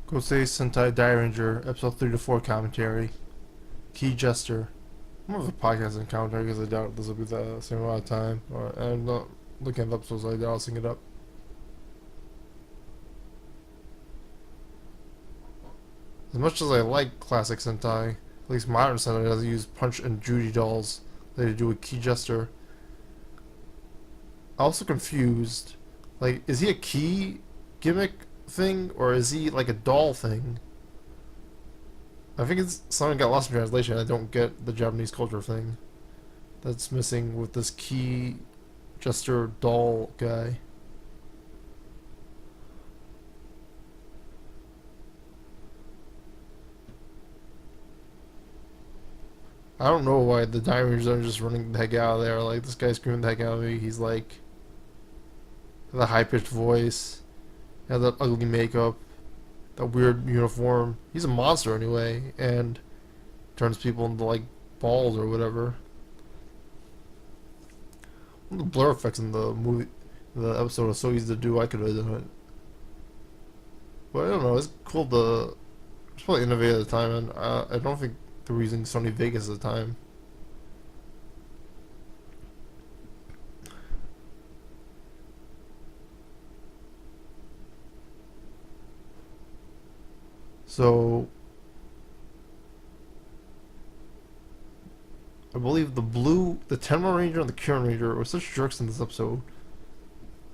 Gosei Sentai Dairanger, episode 3 to 4 commentary. Key Jester. More of a podcast and commentary because I doubt this will be the same amount of time. I'm not looking at the episodes, I doubt I'll sync it up. As much as I like classic Sentai, at least modern Sentai doesn't use Punch and Judy dolls like they do with Key Jester. I'm also confused. Like, is he a key gimmick thing, or is he like a doll thing? I think it's something got lost in translation. I don't get the Japanese culture thing that's missing with this key jester doll guy. I don't know why the Dairangers are just running the heck out of there. Like, this guy's screaming the heck out of me. He's like the high pitched voice, has that ugly makeup, that weird uniform. He's a monster anyway, and turns people into like balls or whatever. The blur effects in the movie, the episode was so easy to do. I could have done it, but I don't know. It's cool to. It's probably innovative at the time, and I don't think they were using Sony Vegas at the time. So I believe the Tenma Ranger and the Kieran Ranger were such jerks in this episode.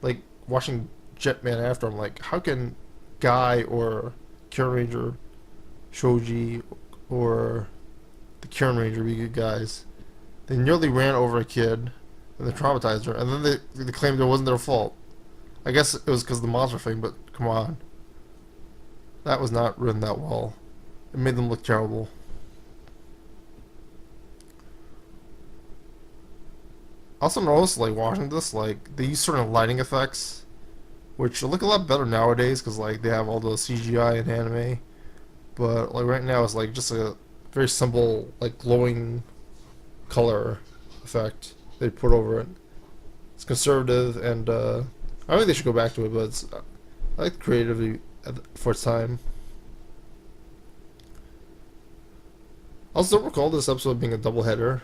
Like, watching Jetman after, I'm like, how can Guy or Kieran Ranger, Shoji, or the Kieran Ranger be good guys? They nearly ran over a kid and they traumatized her, and then they claimed it wasn't their fault. I guess it was because of the monster thing, but come on. That was not written that well. It made them look terrible. I also noticed, like, watching this, like, they use certain lighting effects, which look a lot better nowadays, because, like, they have all the CGI and anime. But, like, right now it's, like, just a very simple, like, glowing color effect they put over it. It's conservative, and, I think they should go back to it, but it's, I like creativity for its time. I also don't recall this episode being a double header.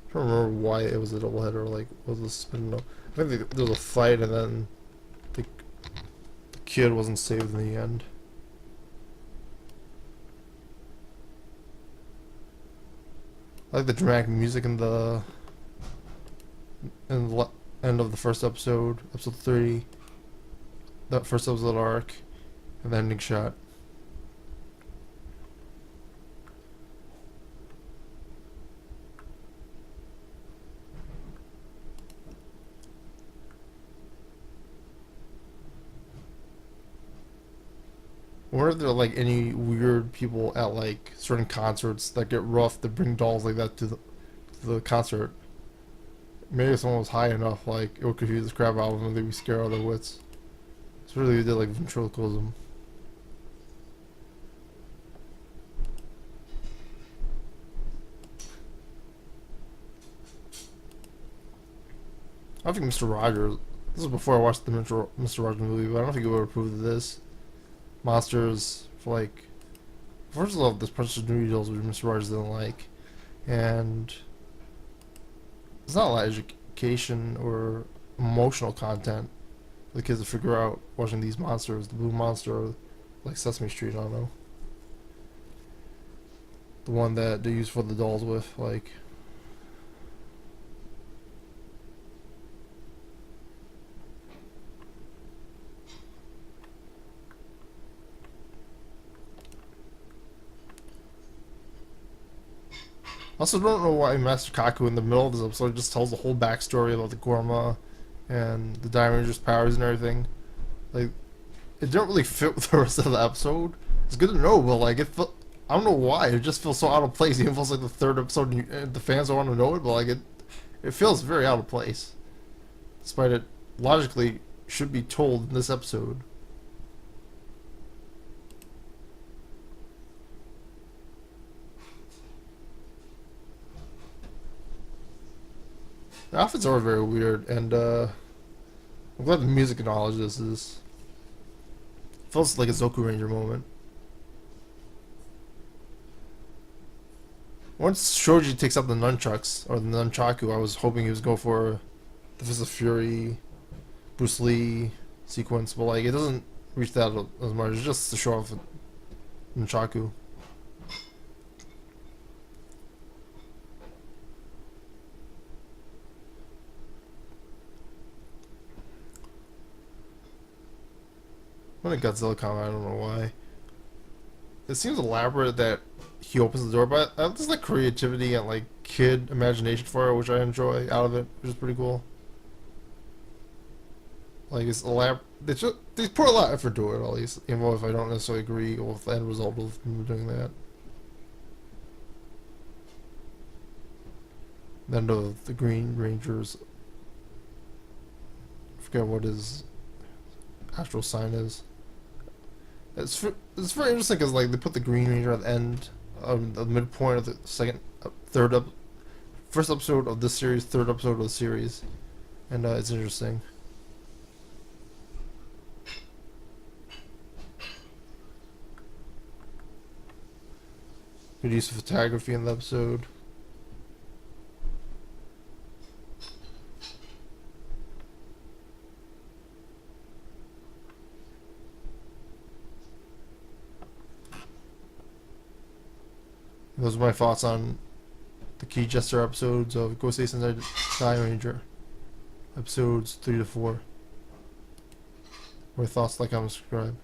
I don't remember why it was a double header. Like, was this? I don't know. I think there was a fight, and then the kid wasn't saved in the end. I like the dramatic music in the end of the first episode, episode 3, that first episode arc, and the ending shot. I wonder if there are like any weird people at like certain concerts that get rough to bring dolls like that to the concert. Maybe if someone was high enough, like it would confuse the crap out of them and they'd be scared out of their wits. It's really did like ventriloquism. I don't think Mr. Rogers. This was before I watched the Mr. Rogers movie, but I don't think he would approve of this. Monsters for like. First of all, this Princess Nudie dolls which Mr. Rogers didn't like, and it's not a lot of education or emotional content for the kids to figure out watching these monsters, the Blue Monster, or like Sesame Street. I don't know, the one that they use for the dolls with, like. I also don't know why Master Kaku in the middle of this episode just tells the whole backstory about the Gorma and the Dairanger's powers and everything. Like, it didn't really fit with the rest of the episode. It's good to know, but like, I don't know why. It just feels so out of place. It even feels like the third episode, and the fans don't want to know it, but like, it feels very out of place. Despite it logically should be told in this episode. The outfits are very weird, and I'm glad the music acknowledges this. Feels like a Zoku Ranger moment. Once Shoji takes out the nunchucks, or the nunchaku, I was hoping he was going for the Fist of Fury, Bruce Lee sequence, but like it doesn't reach that as much. It's just to show off nunchaku. When a Godzilla comment, I don't know why. It seems elaborate that he opens the door, but there's like creativity and like kid imagination for it, which I enjoy out of it, which is pretty cool. Like it's elaborate. They put a lot of effort to it, at least, even if I don't necessarily agree with the end result of them doing that. Then the Green Ranger's, I forget what his actual sign is. It's very interesting because like they put the Green Ranger at the end, the midpoint of the first episode of this series, third episode of the series, and it's interesting. Good use of photography in the episode. Those are my thoughts on the key Jester episodes of Gosei Sentai Dairanger. Episodes 3 to 4. More thoughts, like, comment, subscribe.